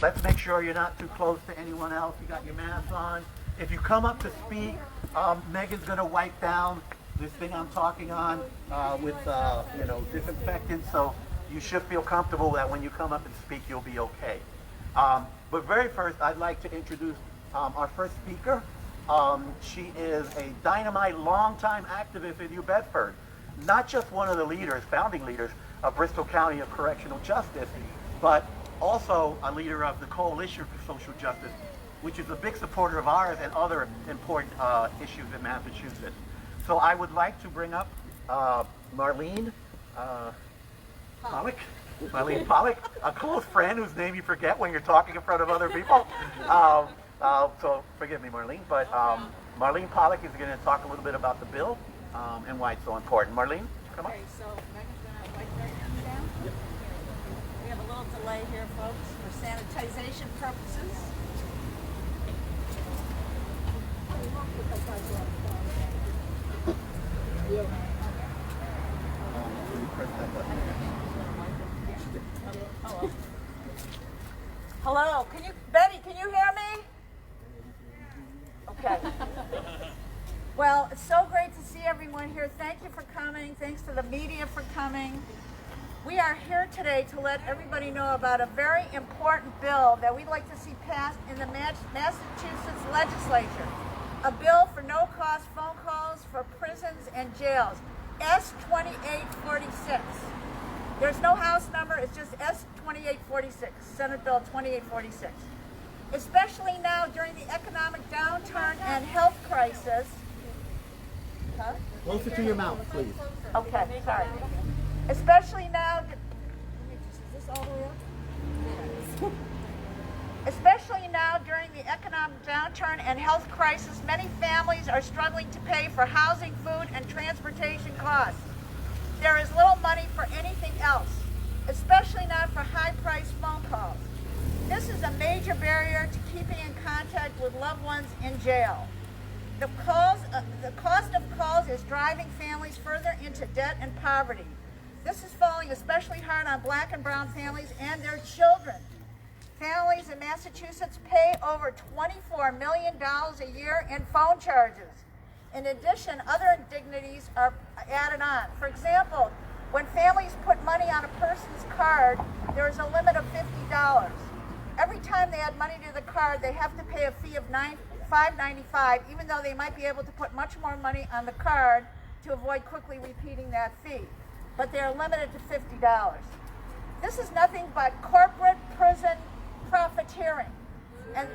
Let's make sure you're not too close to anyone else. You got your mask on. If you come up to speak, Megan's going to wipe down this thing I'm talking on with disinfectant, so you should feel comfortable that when you come up and speak, you'll be okay. But very first, I'd like to introduce our first speaker. She is a dynamite, longtime activist in New Bedford, not just one of the leaders, founding leaders of Bristol County of Correctional Justice, but also a leader of the Coalition for Social Justice, which is a big supporter of ours and other important issues in Massachusetts. So I would like to bring up Marlene Pollock. Marlene Pollock, a close friend whose name you forget when you're talking in front of other people. So forgive me, Marlene, but Marlene Pollock is going to talk a little bit about the bill and why it's so important. Marlene, come on. Okay, so Megan's going to wipe their hands down. Yep. We have a little delay here, folks, for sanitization purposes. Hello, Betty, can you hear me? Okay. Well, it's so great to see everyone here. Thank you for coming. Thanks to the media for coming. We are here today to let everybody know about a very important bill that we'd like to see passed in the Massachusetts legislature. A bill for no-cost phone calls for prisons and jails. S-2846. There's no house number, it's just S-2846, Senate Bill 2846. Especially now during the economic downturn and health crisis. Huh? Closer to your mouth, please. Okay, sorry. Especially now, is this all the way up? Especially now during the economic downturn and health crisis, many families are struggling to pay for housing, food, and transportation costs. There is little money for anything else, especially not for high-priced phone calls. This is a major barrier to keeping in contact with loved ones in jail. The cost of calls is driving families further into debt and poverty. This is falling especially hard on Black and brown families and their children. Families in Massachusetts pay over $24 million a year in phone charges. In addition, other indignities are added on. For example, when families put money on a person's card, there is a limit of $50. Every time they add money to the card, they have to pay a fee of $5.95, even though they might be able to put much more money on the card to avoid quickly repeating that fee. But they are limited to $50. This is nothing but corporate prison profiteering. And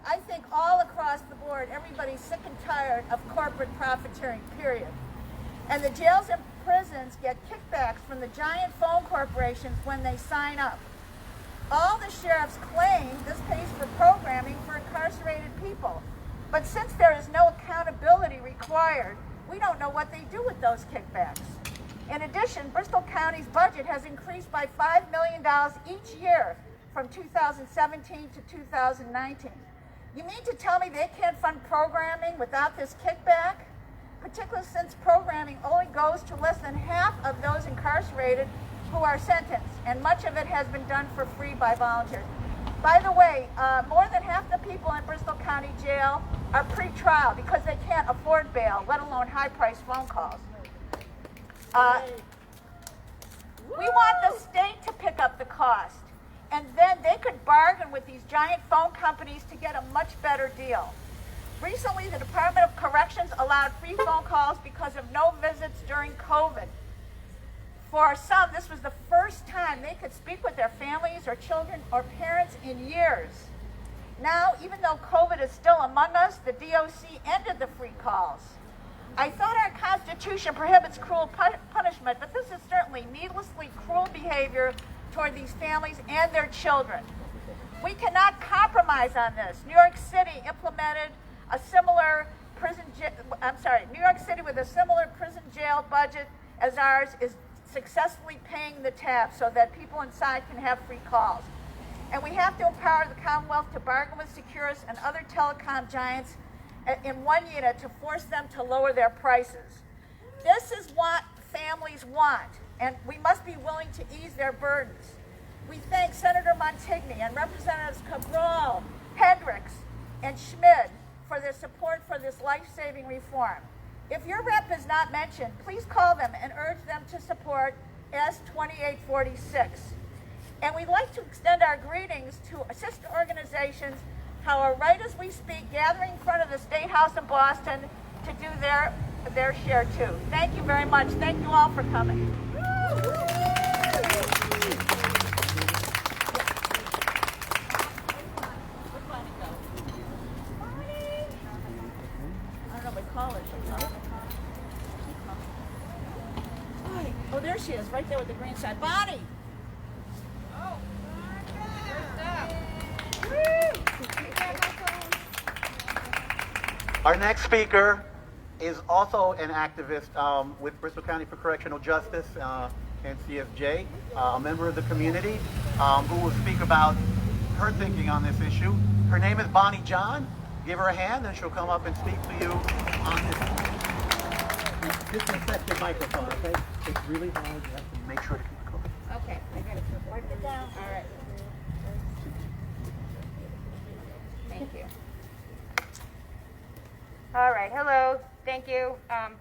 I think all across the board, everybody's sick and tired of corporate profiteering, period. And the jails and prisons get kickbacks from the giant phone corporations when they sign up. All the sheriffs claim this pays for programming for incarcerated people. But since there is no accountability required, we don't know what they do with those kickbacks. In addition, Bristol County's budget has increased by $5 million each year from 2017 to 2019. You mean to tell me they can't fund programming without this kickback? Particularly since programming only goes to less than half of those incarcerated who are sentenced, and much of it has been done for free by volunteers. By the way, more than half the people in Bristol County Jail are pre-trial because they can't afford bail, let alone high-priced phone calls. We want the state to pick up the cost, and then they could bargain with these giant phone companies to get a much better deal. Recently, the Department of Corrections allowed free phone calls because of no visits during COVID. For some, this was the first time they could speak with their families or children or parents in years. Now, even though COVID is still among us, the DOC ended the free calls. I thought our Constitution prohibits cruel punishment, but this is certainly needlessly cruel behavior toward these families and their children. We cannot compromise on this. New York City implemented a similar New York City with a similar prison jail budget as ours is successfully paying the tab so that people inside can have free calls. And we have to empower the Commonwealth to bargain with Securus and other telecom giants in one unit to force them to lower their prices. This is what families want, and we must be willing to ease their burdens. We Montigny and Representatives Cabral, Hendricks, and Schmid for their support for this life-saving reform. If your rep is not mentioned, please call them and urge them to support S2846. And we'd like to extend our greetings to sister organizations who are right as we speak gathering in front of the State House in Boston to do their share too. Thank you very much. Thank you all for coming. Oh, there she is, right there with the green side. Bonnie! Oh, Our next speaker is also an activist with Bristol County for Correctional Justice and CSJ, a member of the community who will speak about her thinking on this issue. Her name is Bonnie John. Give her a hand and she'll come up and speak to you on this. Disinfect your microphone, okay? It's really hard. You have to make sure to keep it close. okay, I got it. Wipe it down. All right. Thank you. All right, hello, thank you.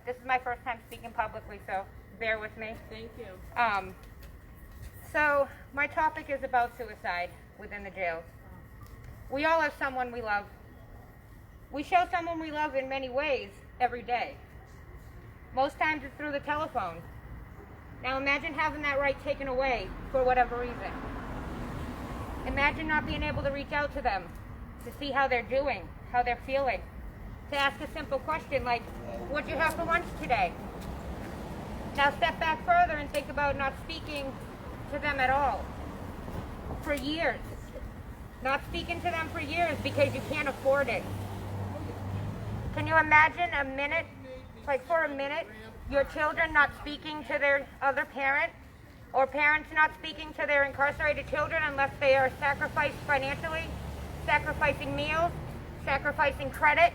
This is my first time speaking publicly, so bear with me. Thank you. So my topic is about suicide within the jails. We all have someone we love. We show someone we love in many ways every day. Most times it's through the telephone. Now imagine having that right taken away for whatever reason. Imagine not being able to reach out to them to see how they're doing, how they're feeling. To ask a simple question like, what'd you have for lunch today? Now step back further and think about not speaking to them at all. For years. Not speaking to them for years because you can't afford it. Can you imagine a minute, like for a minute, your children not speaking to their other parent, or parents not speaking to their incarcerated children unless they are sacrificed financially, sacrificing meals, sacrificing credit?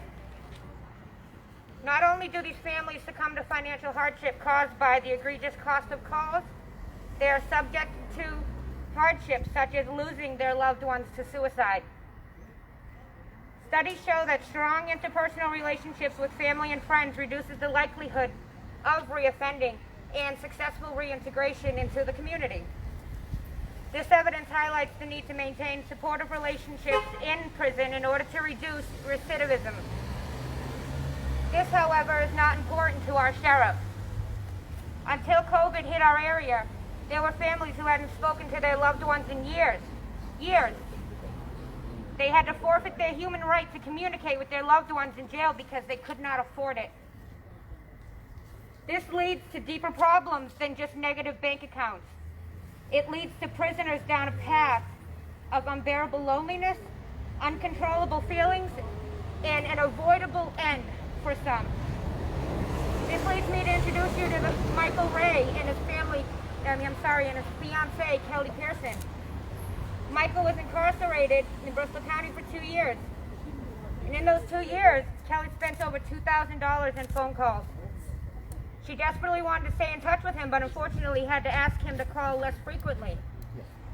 Not only do these families succumb to financial hardship caused by the egregious cost of calls, they are subject to hardships such as losing their loved ones to suicide. Studies show that strong interpersonal relationships with family and friends reduces the likelihood of reoffending and successful reintegration into the community. This evidence highlights the need to maintain supportive relationships in prison in order to reduce recidivism. This, however, is not important to our sheriff. Until COVID hit our area, there were families who hadn't spoken to their loved ones in years. They had to forfeit their human right to communicate with their loved ones in jail because they could not afford it. This leads to deeper problems than just negative bank accounts. It leads to prisoners down a path of unbearable loneliness, uncontrollable feelings, and an avoidable end for some. This leads me to introduce you to Michael Ray and his family, and his fiancée, Kelly Pearson. Michael was incarcerated in Bristol County for 2 years. And in those 2 years, Kelly spent over $2,000 in phone calls. She desperately wanted to stay in touch with him, but unfortunately had to ask him to call less frequently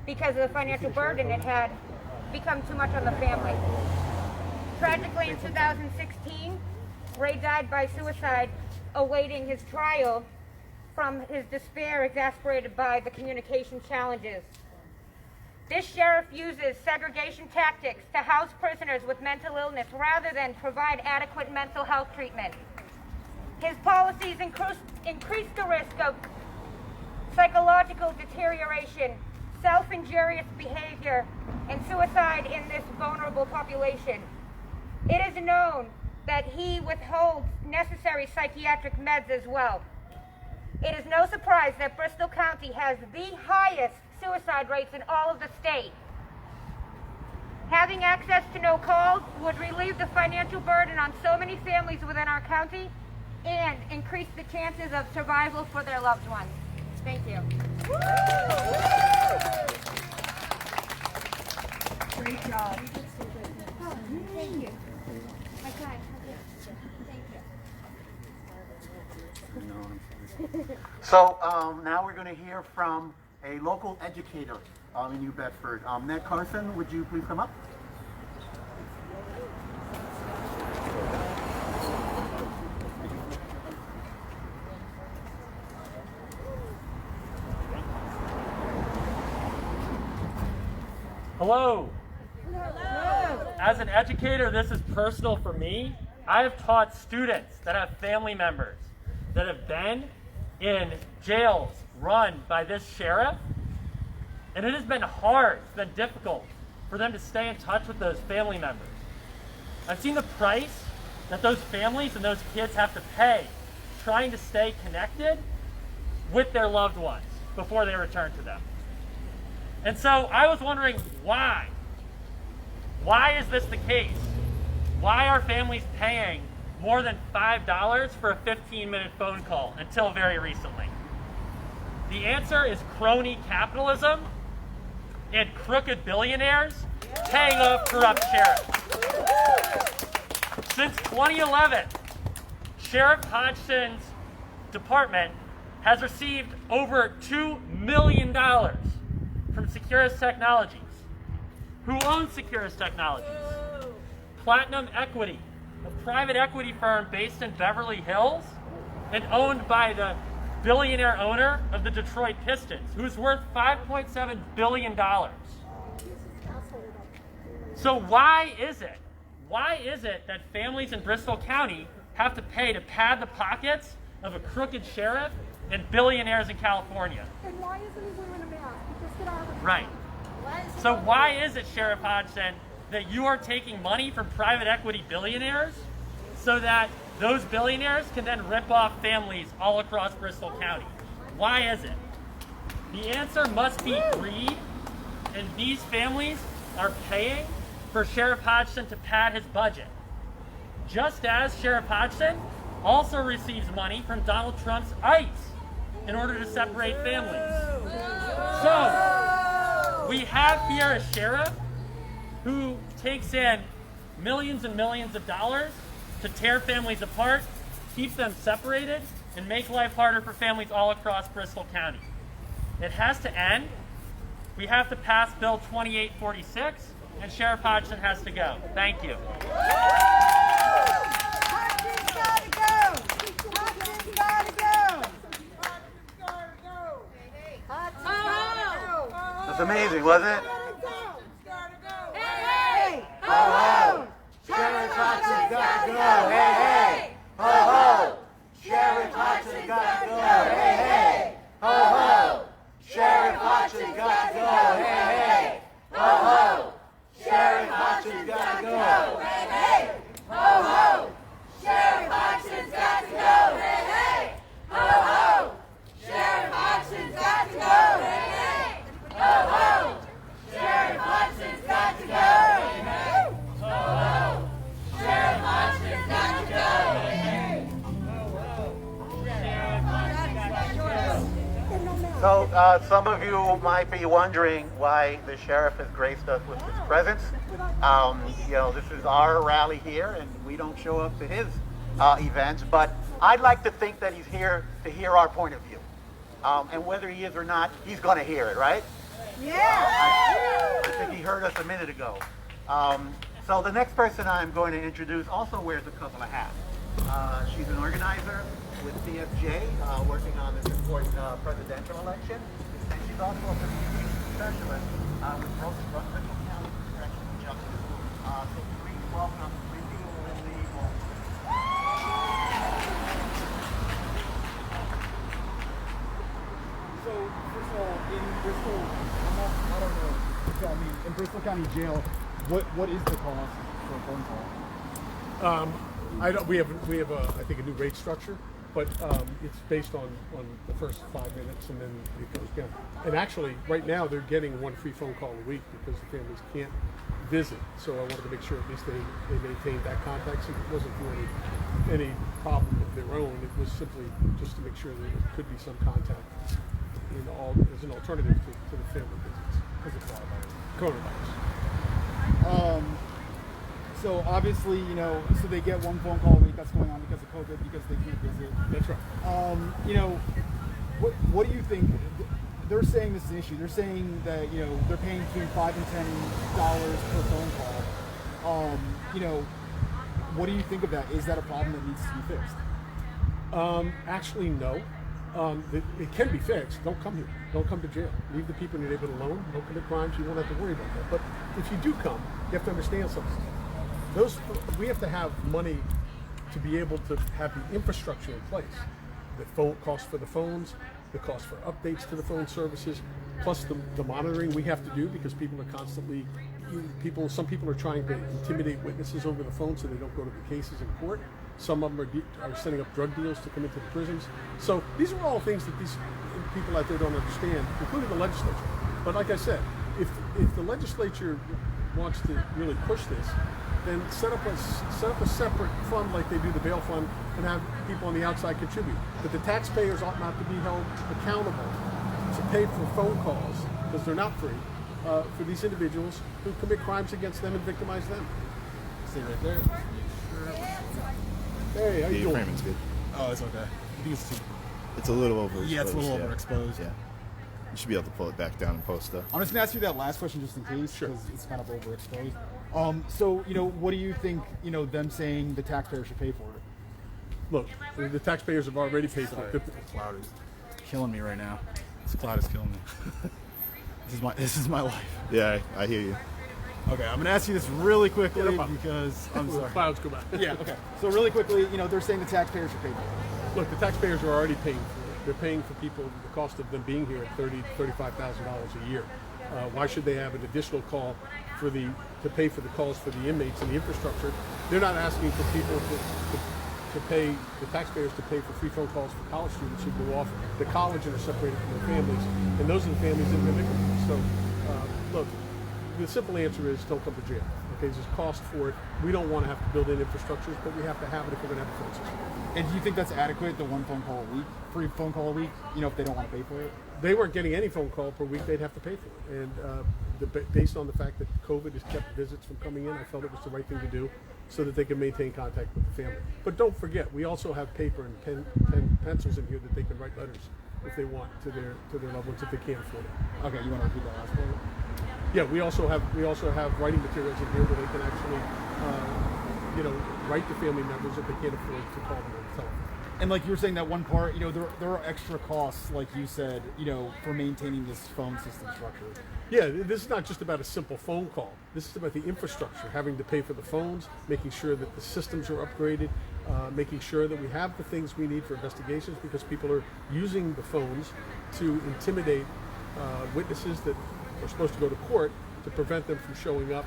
because of the financial burden it had become too much on the family. Tragically, in 2016, Ray died by suicide, awaiting his trial from his despair exasperated by the communication challenges. This sheriff uses segregation tactics to house prisoners with mental illness rather than provide adequate mental health treatment. His policies increase the risk of psychological deterioration, self-injurious behavior, and suicide in this vulnerable population. It is known that he withholds necessary psychiatric meds as well. It is no surprise that Bristol County has the highest suicide rates in all of the state. Having access to no calls would relieve the financial burden on so many families within our county and increase the chances of survival for their loved ones. Thank you. Great job. Thank you. So now we're going to hear from a local educator in New Bedford. Ned Carson, would you please come up? Hello. Hello. As an educator, this is personal for me. I have taught students that have family members that have been in jails run by this sheriff, and it has been hard, it's been difficult for them to stay in touch with those family members. I've seen the price that those families and those kids have to pay trying to stay connected with their loved ones before they return to them. And so I was wondering why? Why is this the case? Why are families paying more than $5 for a 15-minute phone call until very recently? The answer is crony capitalism and crooked billionaires paying off corrupt sheriffs. Since 2011, Sheriff Hodgson's department has received over $2 million from Securus Technologies. Who owns Securus Technologies? Platinum Equity, a private equity firm based in Beverly Hills and owned by the billionaire owner of the Detroit Pistons, who's worth $5.7 billion. So why is it that families in Bristol County have to pay to pad the pockets of a crooked sheriff and billionaires in California? And why isn't he wearing a mask? He just got out of the Right. So why is it, Sheriff Hodgson, that you are taking money from private equity billionaires so that those billionaires can then rip off families all across Bristol County? Why is it? The answer must be greed, and these families are paying for Sheriff Hodgson to pad his budget. Just as Sheriff Hodgson also receives money from Donald Trump's ICE in order to separate families. So, we have here a sheriff who takes in millions and millions of dollars to tear families apart, keep them separated, and make life harder for families all across Bristol County. It has to end. We have to pass Bill 2846, and Sheriff Hodgson has to go. Thank you. Hodgson's gotta go! Hodgson's gotta go! Hodgson's gotta go! That's amazing, wasn't it? Hey! Ho ho! Sheriff Hodgson's got to go! Hey hey! Ho ho! Sheriff Hodgson's got to go! Hey hey! Ho ho! Sheriff Hodgson's got to go! Hey hey! Ho ho! Sheriff Hodgson's got to go! Hey hey! Ho ho! Sheriff Hodgson's got to go! Hey hey! Ho ho! Sheriff Hodgson's got to go! Hey hey! Ho ho! Sheriff Hodgson's got to go! Hey hey! Ho ho! Sheriff Hodgson's got to go! Hey hey! Ho ho! Sheriff Hodgson's got to go! So some of you might be wondering why the sheriff has graced us with his presence. You know, this is our rally here, and we don't show up to his events, but I'd like to think that he's here to hear our point of view. And whether he is or not, he's going to hear it, right? Yeah! I think he heard us a minute ago. So the next person I'm going to introduce also wears a couple of hats. She's an organizer with CFJ, working on this important presidential election, and she's also a communications specialist with Bristol County Correctional Justice. So please welcome Lindy. So, first of all, in Bristol, I don't know. So, I mean, in Bristol County Jail, what is the cost for a phone call? We have I think a new rate structure, but it's based on the first 5 minutes, and then it goes down. And actually, right now they're getting one free phone call a week because the families can't visit. So I wanted to make sure at least they maintained that contact. So it wasn't for any problem of their own. It was simply just to make sure that there could be some contact as an alternative to the family visits because of coronavirus. So obviously, so they get one phone call a week. That's going on because of COVID, because they can't visit. That's right. What do you think? they're saying this is an issue. They're saying that, you know, they're paying between $5 and $10 per phone call. You know, what do you think of that? Is that a problem that needs to be fixed? Actually, no. It can be fixed. Don't come here. Don't come to jail. Leave the people in your neighborhood alone. Don't commit crimes. You won't have to worry about that. But if you do come, you have to understand something. We have to have money to be able to have the infrastructure in place. The phone cost for the phones, the cost for updates to the phone services, plus the monitoring we have to do because people are constantly, some people are trying to intimidate witnesses over the phone so they don't go to the cases in court. Some of them are setting up drug deals to come into the prisons. So these are all things that these people out there don't understand, including the legislature. But like I said, if the legislature wants to really push this, then set up a separate fund like they do the bail fund and have people on the outside contribute. But the taxpayers ought not to be held accountable to pay for phone calls, because they're not free, for these individuals who commit crimes against them and victimize them. Stay right there. Hey, how you Your doing? framing's good. Oh, it's okay. I think it's too. It's a little overexposed. Yeah, it's a little overexposed. Yeah. You should be able to pull it back down and post though. I'm just gonna ask you that last question just in case, because it's kind of overexposed. So, you know, what do you think, you know, them saying the taxpayer should pay for it? Look, the taxpayers have already paid for it. This cloud is killing me right now. This cloud is killing me. This is my life. Yeah, I hear you. Okay, I'm gonna ask you this really quickly because I'm sorry. Clouds go by. Yeah, okay. So really quickly, you know, they're saying the taxpayer should pay for it. Look, the taxpayers are already paying for it. They're paying for people the cost of them being here at $30,000 to $35,000 a year. Why should they have an additional call to pay for the calls for the inmates and the infrastructure? They're not asking for people to pay the taxpayers to pay for free phone calls for college students who go off to college and are separated from their families, and those are the families that are victims. So, look, the simple answer is don't come to jail. Okay, there's a cost for it. We don't want to have to build in infrastructures, but we have to have it if we're going to have a phone system. And do you think that's adequate, the one phone call a week, free phone call a week, you know, if they don't want to pay for it? They weren't getting any phone call per week, they'd have to pay for it. And based on the fact that COVID has kept visits from coming in, I felt it was the right thing to do so that they can maintain contact with the family. But don't forget, we also have paper and pencils in here that they can write letters if they want to their loved ones if they can't afford it. Okay, you want to repeat that last part? Yeah, we also have writing materials in here where they can actually, write to family members if they can't afford to call them on the telephone. And like you were saying that one part, you know, there are extra costs, like you said, you know, for maintaining this phone system structure. Yeah, this is not just about a simple phone call. This is about the infrastructure, having to pay for the phones, making sure that the systems are upgraded, making sure that we have the things we need for investigations, because people are using the phones to intimidate witnesses that are supposed to go to court to prevent them from showing up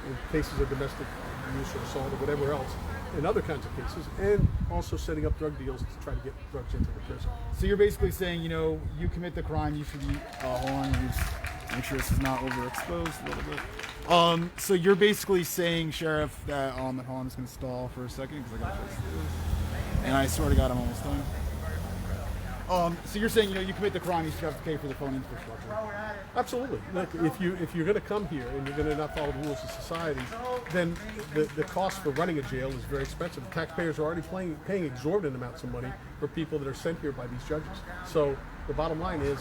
in cases of domestic abuse or assault or whatever else, in other kinds of cases, and also setting up drug deals to try to get drugs into the prison. So you're basically saying, you know, you commit the crime, you should be, hold on, let me just make sure this is not overexposed a little bit. So you're basically saying, Sheriff, that, hold on, I'm just gonna stall for a second, because I gotta fix this. And I swear to God, I'm almost done. So you're saying, you know, you commit the crime, you should have to pay for the phone infrastructure. Absolutely. Look, if you're going to come here and you're going to not follow the rules of society, then the cost for running a jail is very expensive. The taxpayers are already paying exorbitant amounts of money for people that are sent here by these judges. So the bottom line is,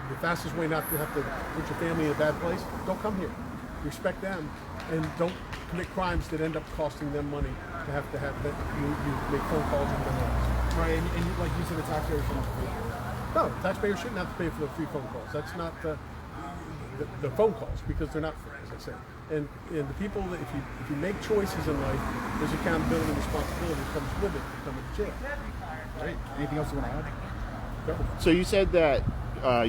the fastest way not to have to put your family in a bad place, don't come here. Respect them, and don't commit crimes that end up costing them money to have you make phone calls and them else. Right, and like you said, the taxpayer shouldn't have to pay for it. No, taxpayers shouldn't have to pay for the free phone calls. That's not the phone calls, because they're not free, as I said. And the people that if you make choices in life, there's accountability and responsibility that comes with it to come into jail. Right. Anything else you want to add? Go. So you said that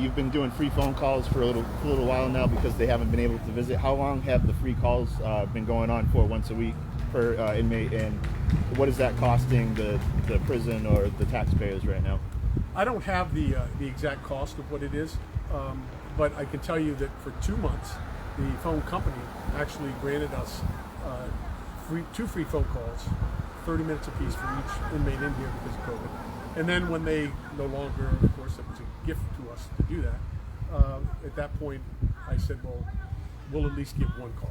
you've been doing free phone calls for a little while now because they haven't been able to visit. How long have the free calls been going on for, once a week per inmate, and what is that costing the prison or the taxpayers right now? I don't have the exact cost of what it is, but I can tell you that for 2 months, the phone company actually granted us two free phone calls, 30 minutes apiece for each inmate in here because of COVID. And then when they no longer, of course, it was a gift to us to do that, at that point I said, well, we'll at least give one call.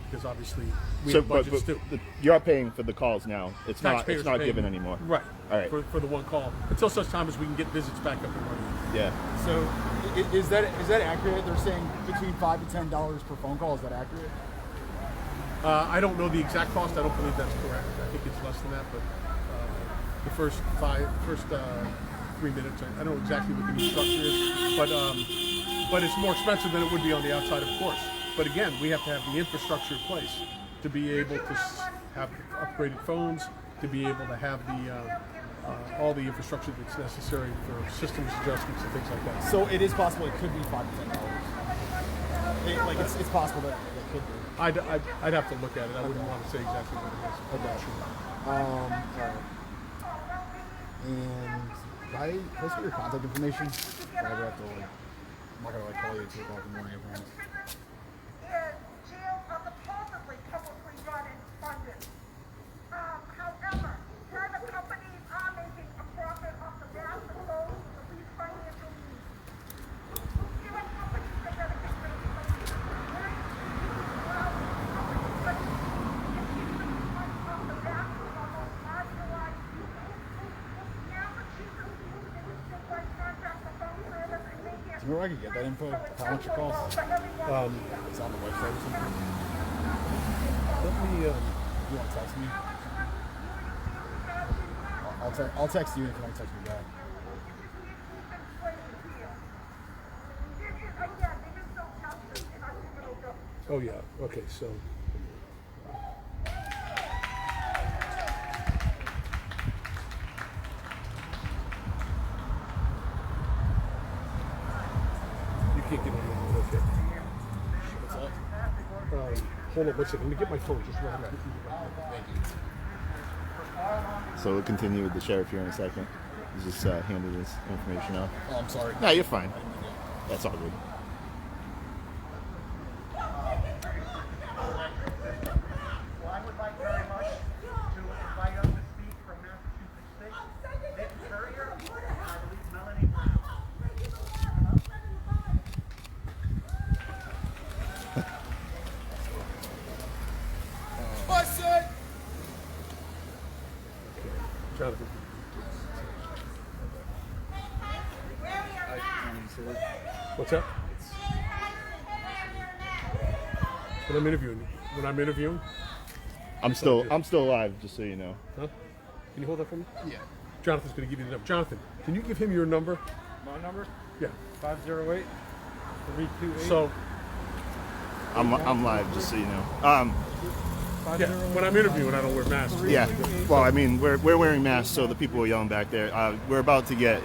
Because obviously we have budgets too. You're paying for the calls now. It's not Taxpayers given paying, anymore. Right. All right. For the one call, until such time as we can get visits back up and running. Yeah. So is that accurate? They're saying between $5 to $10 per phone call. Is that accurate? I don't know the exact cost. I don't believe that's correct. I think it's less than that, but the first 3 minutes, I don't know exactly what the new structure is, but it's more expensive than it would be on the outside, of course. But again, we have to have the infrastructure in place to be able to have upgraded phones, to be able to have all the infrastructure that's necessary for systems adjustments and things like that. So it is possible it could be $5 to $10. It's possible that it could be. I'd have to look at it. I wouldn't want to say exactly what it is. All right. And can I get your contact information? I ever have to I'm not gonna call you at 2 o'clock in the morning. I promise. Jails are supposedly publicly run and funded. However, private companies are making a profit off the backs of those with the least financial means. There are companies that gotta get rid of some of these, right? But if you put money off the backs of our most marginalized people, Massachusetts uses it as just like contract for phone service and they get Do you know where I can get that info? How much it costs? It's on the website or something. Let me. You want to text me? I'll text you and can I text you back? Oh yeah. Okay. So. You can't get on that. Okay. What's up? Hold on one second. Let me get my phone. Just right now. Thank you. So we'll continue with the sheriff here in a second. He's just handed his information out. Oh, I'm sorry. No, you're fine. That's all good. Well, I would like very much to invite up to speak from Massachusetts State, Nick Courier, and I believe Melanie Brown. Jonathan. What's that? When I'm interviewing. I'm still alive, just so you know. Huh? Can you hold that for me? Yeah. Jonathan's going to give you the number. Jonathan, can you give him your number? My number? Yeah. 508 328. So, I'm live, just so you know. yeah, when I'm interviewing, I don't wear masks. Yeah. Well, I mean, we're wearing masks, so the people are yelling back there. We're about to get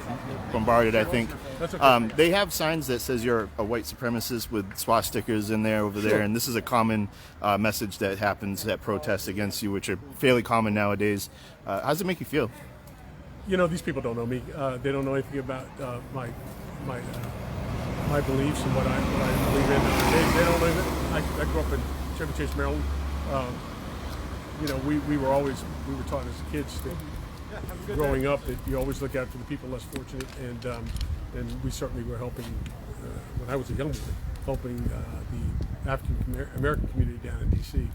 bombarded, I think. That's okay. They have signs that says you're a white supremacist with swastikas in there over there, and this is a common message that happens at protests against you, which are fairly common nowadays. How does it make you feel? You know, these people don't know me. They don't know anything about my beliefs and what I believe in. They don't believe it. I grew up in Chevy Chase, Maryland. You know, we were taught as kids that growing up that you always look out for the people less fortunate, and we certainly were helping when I was a young boy, helping the African American community down in D.C.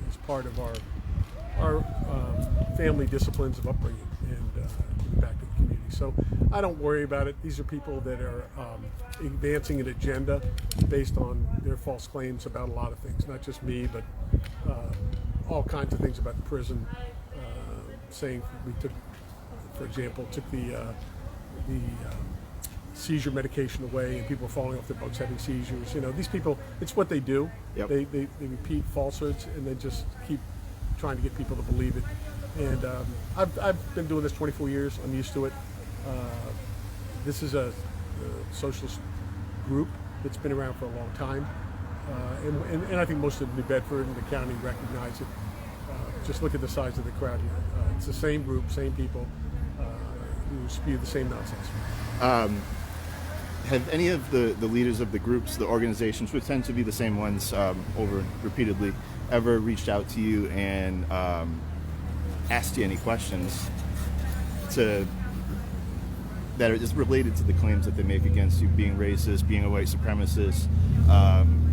As part of our family disciplines of upbringing and giving back to the community. So I don't worry about it. These are people that are advancing an agenda based on their false claims about a lot of things, not just me, but all kinds of things about the prison. Saying we took, for example, the seizure medication away, and people were falling off their boats having seizures. You know, these people, it's what they do. Yep. They repeat falsehoods, and they just keep trying to get people to believe it. And I've been doing this 24 years. I'm used to it. This is a socialist group that's been around for a long time. And I think most of New Bedford and the county recognize it. Just look at the size of the crowd here. It's the same group, same people who spew the same nonsense. Have any of the leaders of the groups, the organizations, which tend to be the same ones over repeatedly, ever reached out to you and asked you any questions that are just related to the claims that they make against you, being racist, being a white supremacist,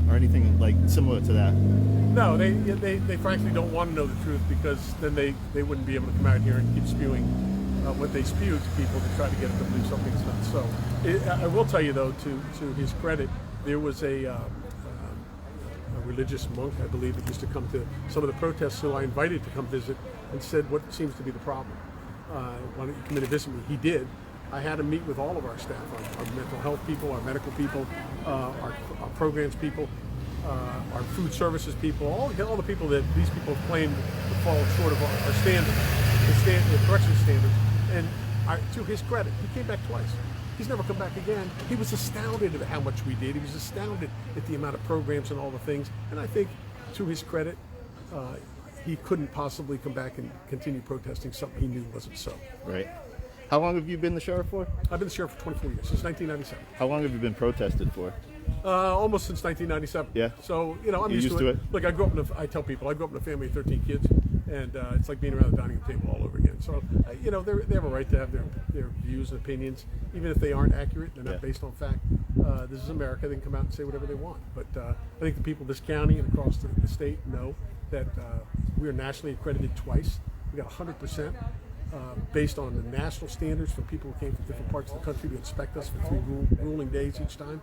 or anything like similar to that? No, they frankly don't want to know the truth, because then they wouldn't be able to come out here and keep spewing what they spew to people to try to get them to believe something's not so. I will tell you though, to his credit, there was a religious monk, I believe, that used to come to some of the protests, who I invited to come visit, and said, what seems to be the problem? Why don't you come in and visit me? He did. I had him meet with all of our staff, our mental health people, our medical people, our programs people, our food services people, all the people that these people have claimed to fall short of our standards, the correction standards. And to his credit, he came back twice. He's never come back again. He was astounded at how much we did. He was astounded at the amount of programs and all the things. And I think, to his credit, he couldn't possibly come back and continue protesting something he knew wasn't so. Right. How long have you been the sheriff for? I've been the sheriff for 24 years, since 1997. How long have you been protested for? Almost since 1997. Yeah. So, I'm You're used to it? Look, I tell people, I grew up in a family of 13 kids, and it's like being around the dining room table all over again. So, they have a right to have their views and opinions, even if they aren't accurate, they're not based on fact. This is America. They can come out and say whatever they want. But I think the people of this county and across the state know that we are nationally accredited twice. We got 100%. Based on the national standards for people who came from different parts of the country to inspect us for 3 ruling days each time.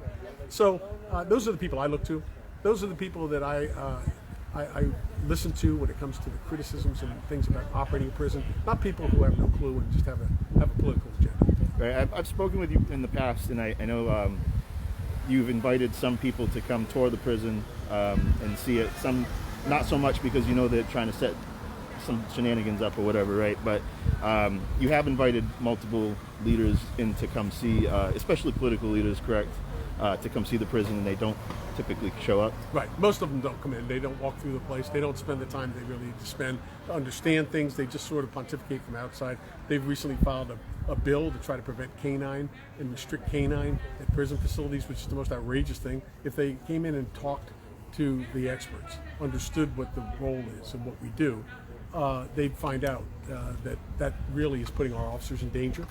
So those are the people I look to. Those are the people that I listen to when it comes to the criticisms and things about operating a prison. Not people who have no clue and just have a political agenda. Right. I've spoken with you in the past, and I know you've invited some people to come tour the prison and see it. Some not so much because they're trying to set some shenanigans up or whatever, right? But you have invited multiple leaders in to come see, especially political leaders, correct, to come see the prison, and they don't typically show up. Right. Most of them don't come in. They don't walk through the place. They don't spend the time they really need to spend to understand things. They just sort of pontificate from outside. They've recently filed a bill to try to prevent canine and restrict canine at prison facilities, which is the most outrageous thing. If they came in and talked to the experts, understood what the role is and what we do, they'd find out that really is putting our officers in danger,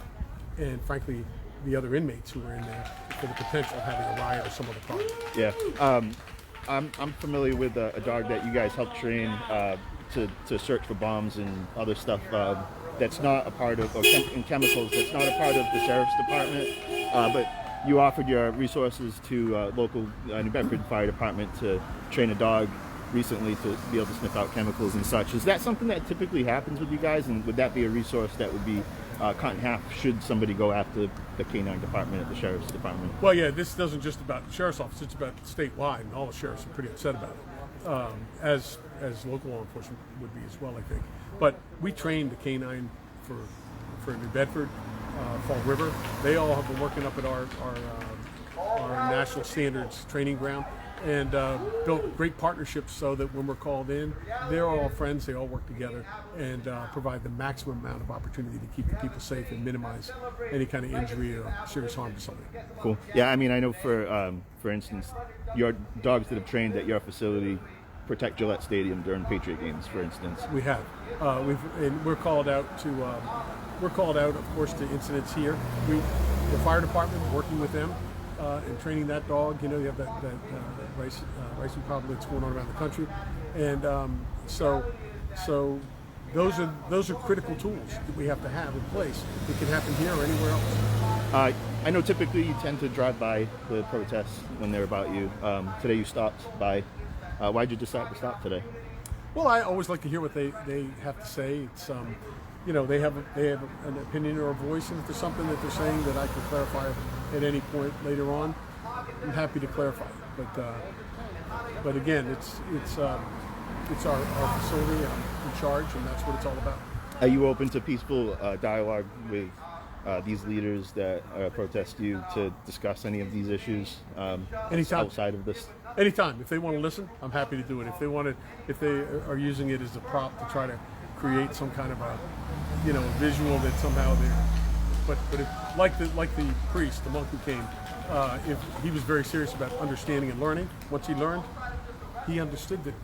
and frankly, the other inmates who are in there, for the potential of having a riot or some other problem. Yeah, I'm familiar with a dog that you guys helped train to search for bombs and other stuff that's not a part of, and chemicals that's not a part of the sheriff's department, but you offered your resources to local New Bedford Fire Department to train a dog recently to be able to sniff out chemicals and such. Is that something that typically happens with you guys, and would that be a resource that would be cut in half should somebody go after the K-9 department at the sheriff's department? Well, yeah, this isn't just about the sheriff's office, it's about statewide, and all the sheriffs are pretty upset about it, as local law enforcement would be as well, I think. But we trained the K-9 for New Bedford, Fall River. They all have been working up at our national standards training ground, and built great partnerships so that when we're called in, they're all friends, they all work together, and provide the maximum amount of opportunity to keep the people safe and minimize any kind of injury or serious harm to somebody. Cool. Yeah, I mean, I know for instance, your dogs that have trained at your facility protect Gillette Stadium during Patriot games, for instance. We have. We're called out to, of course, to incidents here. The fire department, working with them, and training that dog. You have that ricin problem that's going on around the country, and so those are critical tools that we have to have in place. It can happen here or anywhere else. I know typically you tend to drive by the protests when they're about you. Today you stopped by. Why'd you decide to stop today? Well, I always like to hear what they have to say. It's they have an opinion or a voice, and if there's something that they're saying that I can clarify at any point later on, I'm happy to clarify it. But again, it's our facility. I'm in charge, and that's what it's all about. Are you open to peaceful dialogue with these leaders that protest you to discuss any of these issues Anytime. outside of this? Anytime. If they want to listen, I'm happy to do it. If they are using it as a prop to try to create some kind of a visual that somehow they're, but if, like the priest, the monk who came, if he was very serious about understanding and learning. Once he learned, he understood that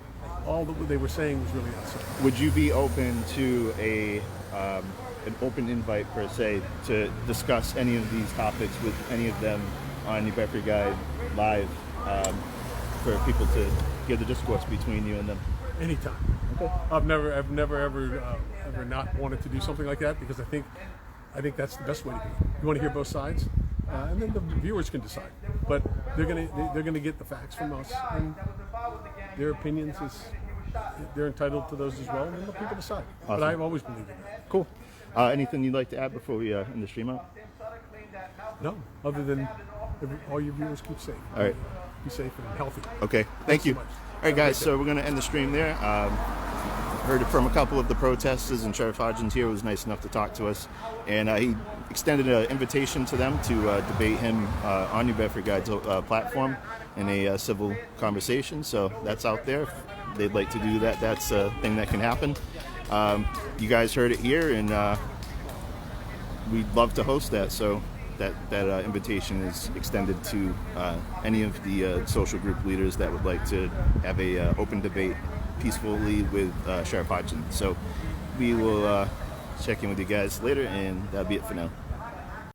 all that they were saying was really outside. Would you be open to an open invite per se to discuss any of these topics with any of them on New Bedford Guide Live, for people to hear the discourse between you and them? Anytime. Okay. I've never ever not wanted to do something like that, because I think I think that's the best way to go. You want to hear both sides, and then the viewers can decide. But they're gonna get the facts from us, and their opinions they're entitled to those as well, and then let people decide. Awesome. But I've always believed in that. Cool. Anything you'd like to add before we end the stream out? No, other than all your viewers keep safe. All right. Be safe and healthy. Okay. Thank Thanks so you. much. All right, guys. So we're going to end the stream there. Heard from a couple of the protesters, and Sheriff Hodgins here was nice enough to talk to us, and he extended an invitation to them to debate him on New Bedford Guide's platform in a civil conversation. So that's out there. If they'd like to do that, that's a thing that can happen. You guys heard it here, and we'd love to host that. So that invitation is extended to any of the social group leaders that would like to have a open debate peacefully with Sheriff Hodgins. So we will check in with you guys later, and that'll be it for now.